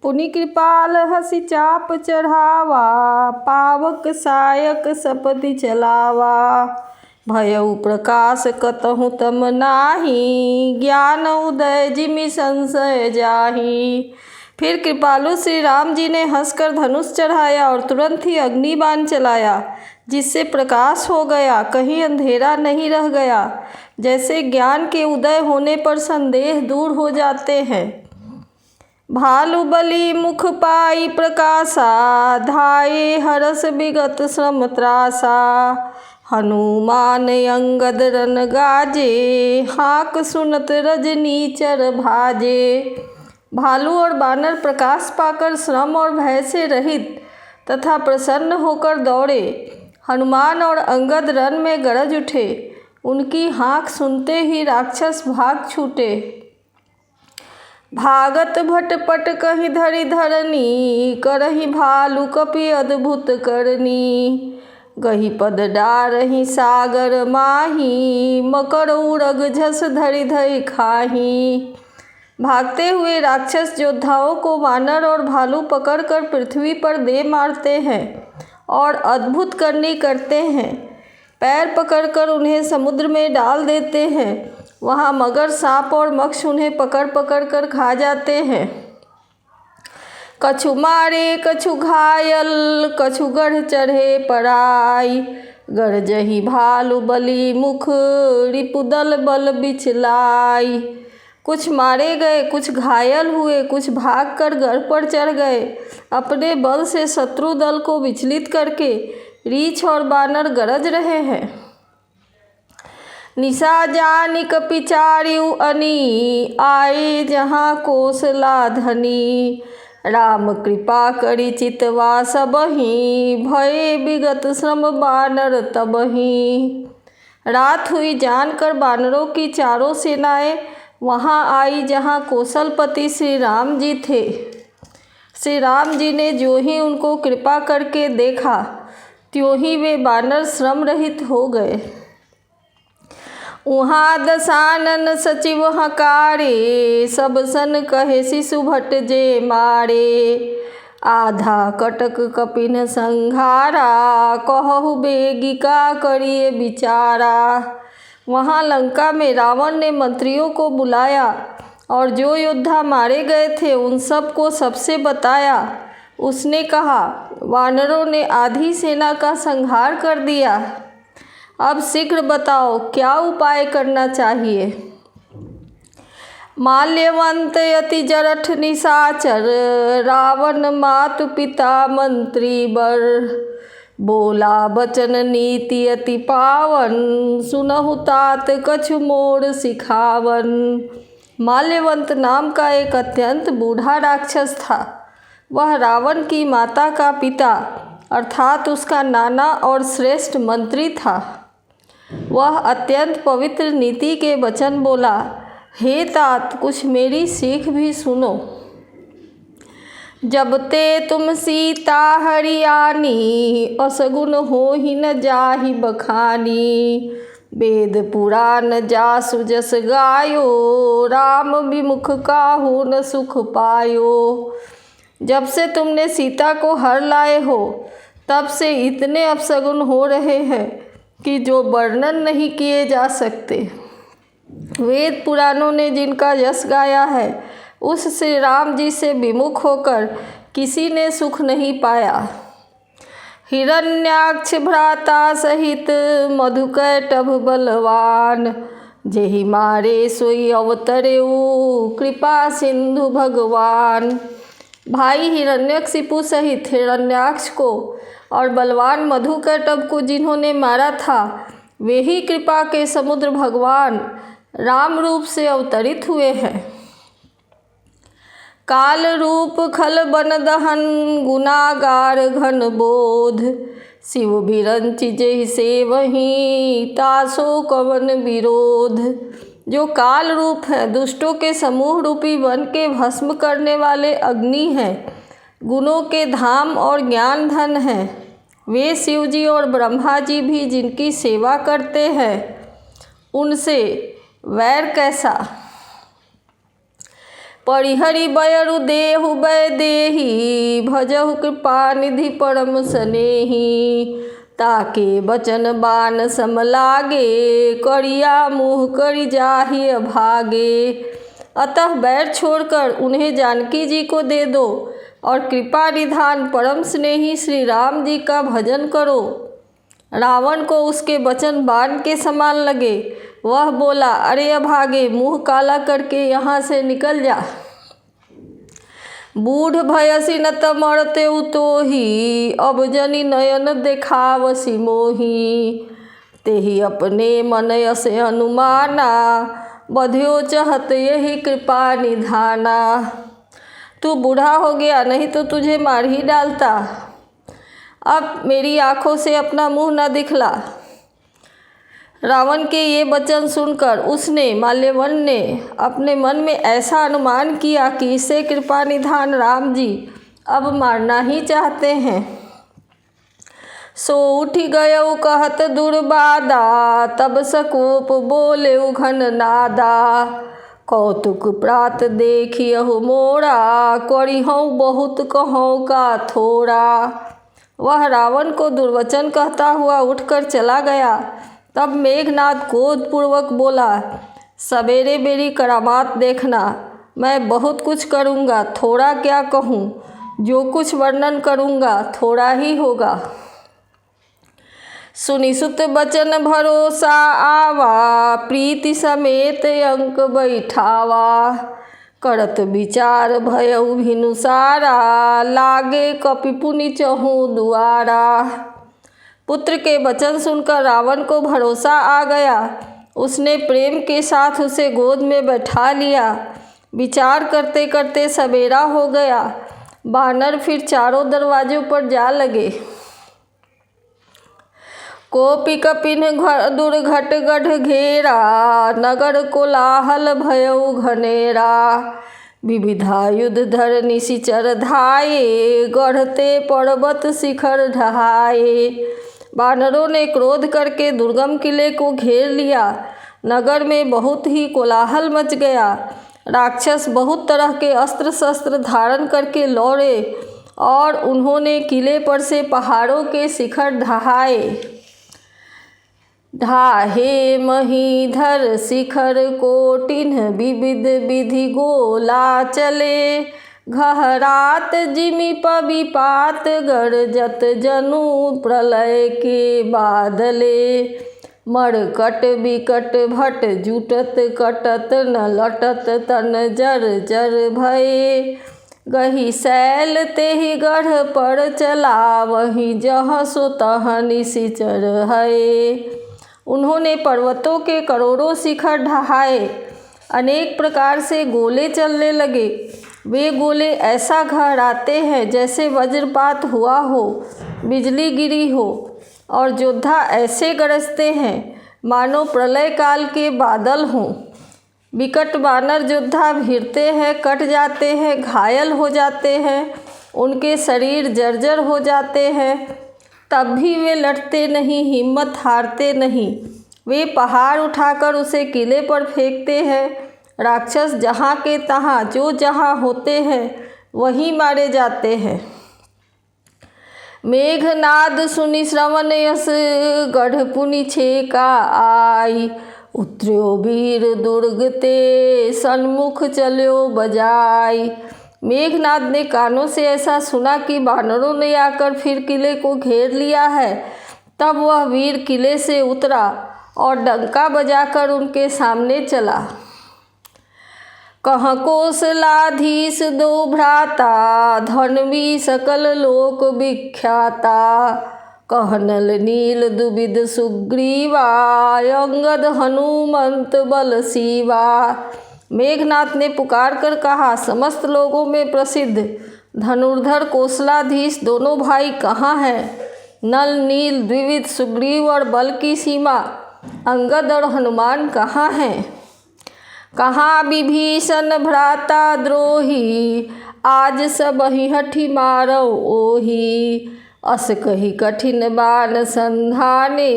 पुनि कृपाल हसी चाप चढ़ावा, पावक सायक सपदि चलावा। भयउ प्रकाश कतहु तम नाही, ज्ञान उदय जिमि संशय जाहि। फिर कृपालु श्री राम जी ने हंसकर धनुष चढ़ाया और तुरंत ही अग्निबाण चलाया, जिससे प्रकाश हो गया, कहीं अंधेरा नहीं रह गया। जैसे ज्ञान के उदय होने पर संदेह दूर हो जाते हैं। भालु बलि मुख पाई प्रकाशा, धाये हरस विगत श्रम त्रासा। हनुमान अंगद रन गाजे, हाक सुनत रजनीचर भाजे। भालू और बानर प्रकाश पाकर श्रम और भय से रहित तथा प्रसन्न होकर दौड़े। हनुमान और अंगद रन में गरज उठे। उनकी हाँक सुनते ही राक्षस भाग छूटे। भागत भटपट कहीं धरि धरनी, करही भालू कपि अद्भुत करनी। गही पद डारही सागर माही, मकर उड़ग झस धरि धइ खाही। भागते हुए राक्षस योद्धाओं को वानर और भालू पकड़कर पृथ्वी पर दे मारते हैं और अद्भुत करनी करते हैं। पैर पकड़कर उन्हें समुद्र में डाल देते हैं। वहाँ मगर, सांप और मक्ष उन्हें पकड़ पकड़ कर खा जाते हैं। कछु मारे कछु घायल, कछु गढ़ चढ़े पराई। गरजही भालू बलि मुख, रिपुदल बल बिचलाई। कुछ मारे गए, कुछ घायल हुए, कुछ भागकर गढ़ पर चढ़ गए। अपने बल से शत्रु दल को विचलित करके रीछ और बानर गरज रहे हैं। निशा जानि कपि चारिउ अनी, आए जहाँ कौशला धनी। राम कृपा करि चितवा सबहि, भये विगत श्रम बानर तबहि। रात हुई जानकर बानरों की चारों सेनाएं वहाँ आई जहाँ कौशलपति श्री राम जी थे। श्री राम जी ने जो ही उनको कृपा करके देखा, त्यों ही वे बानर श्रम रहित हो गए। उहाँ दसानन सचिव हकारे, सब सन कहे शिशु भट्ट जे मारे। आधा कटक कपिन संघारा, कहु बेगिका करिए बिचारा। वहाँ लंका में रावण ने मंत्रियों को बुलाया और जो योद्धा मारे गए थे उन सब को सबसे बताया। उसने कहा, वानरों ने आधी सेना का संहार कर दिया। अब शीघ्र बताओ क्या उपाय करना चाहिए। माल्यवंत यति जरठ निशाचर, रावण मातु पिता मंत्री बर। बोला बचन नीति अति पावन, सुनहु तात कछु मोर सिखावन। माल्यवंत नाम का एक अत्यंत बूढ़ा राक्षस था। वह रावण की माता का पिता अर्थात उसका नाना और श्रेष्ठ मंत्री था। वह अत्यंत पवित्र नीति के वचन बोला, हे तात कुछ मेरी सीख भी सुनो। जब ते तुम सीता हरियाणी, असगुन हो ही न जाहि बखानी। वेद पुराण जासु जस गायो, राम विमुख काहू न सुख पायो। जब से तुमने सीता को हर लाए हो, तब से इतने अपशगुन हो रहे हैं कि जो वर्णन नहीं किए जा सकते। वेद पुराणों ने जिनका यश गाया है, उस श्री राम जी से विमुख होकर किसी ने सुख नहीं पाया। हिरण्याक्ष भ्राता सहित मधुकैटभ बलवान, जेहि मारे सोई अवतरेऊ कृपा सिंधु भगवान। भाई हिरण्यकशिपु सहित हिरण्याक्ष को और बलवान मधुकैटभ को जिन्होंने मारा था, वे ही कृपा के समुद्र भगवान राम रूप से अवतरित हुए हैं। काल रूप खल बन दहन, गुनागार घन बोध। शिव बिरंचि जेहि सेवहि, तासो कवन विरोध। जो काल रूप है, दुष्टों के समूह रूपी वन के भस्म करने वाले अग्नि हैं, गुणों के धाम और ज्ञान धन हैं। वे शिव जी और ब्रह्मा जी भी जिनकी सेवा करते हैं, उनसे वैर कैसा। परिहरि बयरु देहु वैदेही भजहु कृपानिधि परम स्नेही। ताके बचन बान सम लागे करिया मुँह करि जाहि अभागे। अतः बैर छोड़कर उन्हें जानकी जी को दे दो और कृपा निधान परम स्नेही श्री राम जी का भजन करो। रावण को उसके वचन बाण के समान लगे। वह बोला, अरे अभागे, मुँह काला करके यहाँ से निकल जा। बूढ़ भयसी न तमरते उतोही अब जनी नयन देखावसी मोही। तेहि अपने मन से अनुमाना बध्यो चहत यही कृपा निधाना। तू बूढ़ा हो गया, नहीं तो तुझे मार ही डालता। अब मेरी आँखों से अपना मुँह न दिखला। रावण के ये वचन सुनकर उसने माल्यवन ने अपने मन में ऐसा अनुमान किया कि इसे कृपा निधान राम जी अब मारना ही चाहते हैं। सो उठी गयउ कहत दुर्बादा तब सकोप बोले घन नादा। कौतुक प्रात देखियहु मोरा करिहउ बहुत कहूँ का थोड़ा। वह रावण को दुर्वचन कहता हुआ उठकर चला गया। तब मेघनाद क्रोधपूर्वक बोला, सवेरे मेरी करामात देखना, मैं बहुत कुछ करूँगा, थोड़ा क्या कहूँ, जो कुछ वर्णन करूँगा थोड़ा ही होगा। सुनि सुत बचन भरोसा आवा प्रीति समेत अंक बैठावा। करत विचार भयउ भिनुसारा लागे कपि पुनि चहु दुआरा। पुत्र के वचन सुनकर रावण को भरोसा आ गया। उसने प्रेम के साथ उसे गोद में बैठा लिया। विचार करते करते सवेरा हो गया। बानर फिर चारों दरवाजों पर जा लगे। कोपि कपिन दुर्घट गढ़ घेरा नगर कोलाहल भयउ घनेरा। विविधा युद्ध धर निशिचर धाये गढ़ते पर्वत शिखर ढहाए। बानरों ने क्रोध करके दुर्गम किले को घेर लिया। नगर में बहुत ही कोलाहल मच गया। राक्षस बहुत तरह के अस्त्र शस्त्र धारण करके लौटे और उन्होंने किले पर से पहाड़ों के शिखर ढहाए। ढाहे महीधर शिखर कोटिन विविध विधि गोला चले। घहरात जिमि पविपात गरजत जनु प्रलय के बादले। मरकट विकट भट जुटत कटत न लटत तन जर जर भये। गही शैल तेहि गढ़ पर चला वही जहाँ सो तहाँ निशिचर है। उन्होंने पर्वतों के करोड़ों शिखर ढहाए। अनेक प्रकार से गोले चलने लगे। वे गोले ऐसा घहराते हैं जैसे वज्रपात हुआ हो, बिजली गिरी हो, और योद्धा ऐसे गरजते हैं मानो प्रलय काल के बादल हों। विकट बानर योद्धा भिड़ते हैं, कट जाते हैं, घायल हो जाते हैं, उनके शरीर जर्जर हो जाते हैं। तब भी वे लड़ते नहीं, हिम्मत हारते नहीं। वे पहाड़ उठाकर उसे किले पर फेंकते हैं। राक्षस जहाँ के तहाँ जो जहाँ होते हैं वहीं मारे जाते हैं। मेघनाद सुनि श्रवण यस गढ़ पुनि छेका आई। उतर्यो वीर दुर्ग ते सन्मुख चल्यो बजाई। मेघनाद ने कानों से ऐसा सुना कि बानरों ने आकर फिर किले को घेर लिया है। तब वह वीर किले से उतरा और डंका बजाकर उनके सामने चला। कहाँ कौशलाधीश दो भ्राता धनवी सकल लोक विख्याता। कहनल नील दुबिद सुग्रीवा अंगद हनुमंत बल सीवा। मेघनाथ ने पुकार कर कहा, समस्त लोगों में प्रसिद्ध धनुर्धर कौशलाधीश दोनों भाई कहाँ हैं? नल नील द्विविध सुग्रीव और बल की सीमा अंगद और हनुमान कहाँ हैं? कहाँ विभीषण भ्राता द्रोही आज सब ही हठी मारो ओही। अस कही कठिन बाण संधाने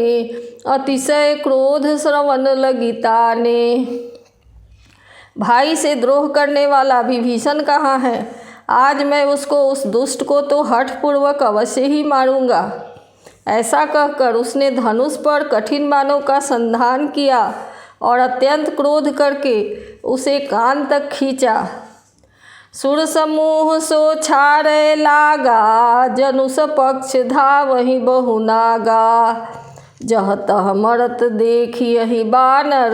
अतिशय क्रोध श्रवण लगी ताने। भाई से द्रोह करने वाला विभीषण कहाँ है? आज मैं उस दुष्ट को तो हठपूर्वक अवश्य ही मारूंगा। ऐसा कहकर उसने धनुष पर कठिन बाणों का संधान किया और अत्यंत क्रोध करके उसे कान तक खींचा। सुर समूह सो छाड़े लागा, जनुष पक्ष धावहि बहु नागा। जह तह मरत देखी यही बानर,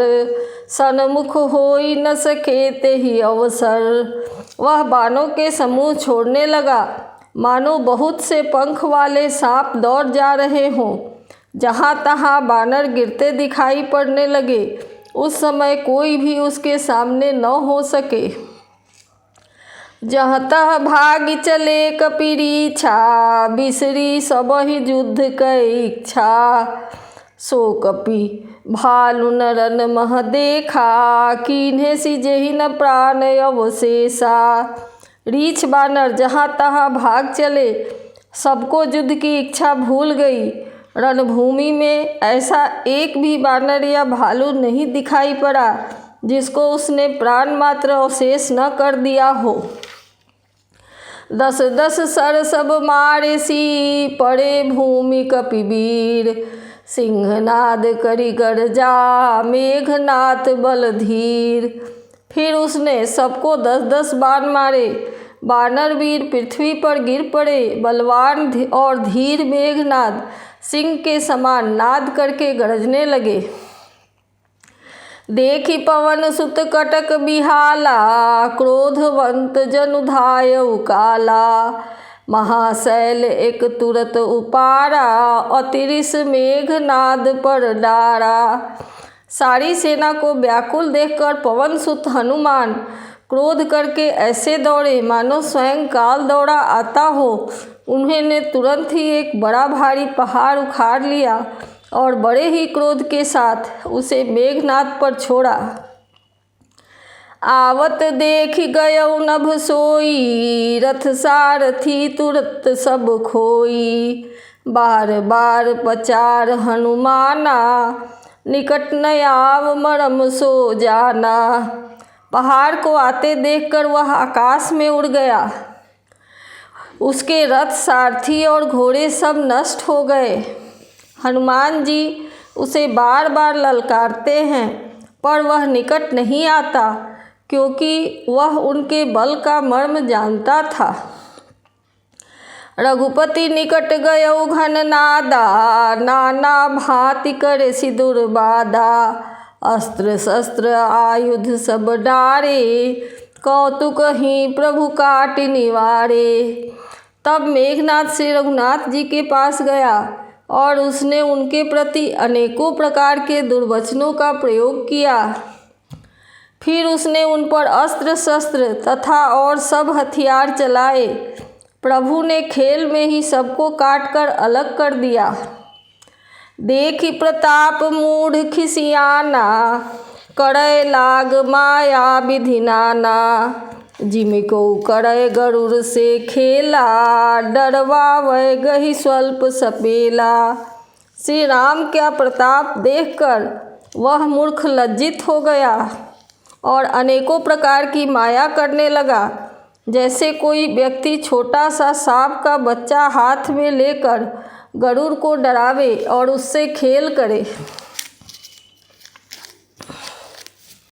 सन्मुख होई न सके तेहि अवसर। वह बानों के समूह छोड़ने लगा, मानो बहुत से पंख वाले सांप दौड़ जा रहे हों। जहाँ तहाँ बानर गिरते दिखाई पड़ने लगे। उस समय कोई भी उसके सामने न हो सके। जहाँ तह भाग चले कपीरीछा, बिसरी सबहि युद्ध कै इच्छा। सो कपि भालु नरन मह देखा, कीन्हे सिजेहि न प्राण अवशेषा। रीछ बानर जहाँ तहाँ भाग चले, सबको युद्ध की इच्छा भूल गई। रणभूमि में ऐसा एक भी बानर या भालू नहीं दिखाई पड़ा जिसको उसने प्राण मात्र अवशेष न कर दिया हो। 10-10 सर सब मारे सी, पड़े भूमि कपिवीर। सिंहनाद करि गर्जा, मेघनाथ बलधीर। फिर उसने सबको 10-10 बाण मारे। बानर वीर पृथ्वी पर गिर पड़े। बलवान और धीर मेघनाद सिंह के समान नाद करके गरजने लगे। देखी पवन सुत कटक बिहाला, क्रोधवंत जनु धायउ काला। महाशैल एक तुरत उपारा, अतिरिस मेघनाद पर डारा। सारी सेना को व्याकुल देखकर पवन सुत हनुमान क्रोध करके ऐसे दौड़े मानो स्वयं काल दौड़ा आता हो। उन्होंने तुरंत ही एक बड़ा भारी पहाड़ उखाड़ लिया और बड़े ही क्रोध के साथ उसे मेघनाद पर छोड़ा। आवत देख गयौ नभ सोई, रथ सारथी तुरत सब खोई। बार बार पचार हनुमाना, निकट न आव मरम सो जाना। पहाड़ को आते देखकर वह आकाश में उड़ गया। उसके रथ, सारथी और घोड़े सब नष्ट हो गए। हनुमान जी उसे बार बार ललकारते हैं, पर वह निकट नहीं आता, क्योंकि वह उनके बल का मर्म जानता था। रघुपति निकट गयौ घन नादा, नाना भांति करे सिदुर बाधा। अस्त्र शस्त्र आयुध सब डारे, कौतुक ही प्रभु काट निवारे। तब मेघनाद श्री रघुनाथ जी के पास गया और उसने उनके प्रति अनेकों प्रकार के दुर्वचनों का प्रयोग किया। फिर उसने उन पर अस्त्र शस्त्र तथा और सब हथियार चलाए। प्रभु ने खेल में ही सबको काटकर अलग कर दिया। देखि प्रताप मूढ़ खिसियाना, करय लाग माया विधि नाना। जिमिको करय गरुड़ से खेला, डरवावै गहि स्वल्प सपेला। श्री राम का प्रताप देखकर वह मूर्ख लज्जित हो गया और अनेकों प्रकार की माया करने लगा, जैसे कोई व्यक्ति छोटा सा सांप का बच्चा हाथ में लेकर गरुड़ को डरावे और उससे खेल करे।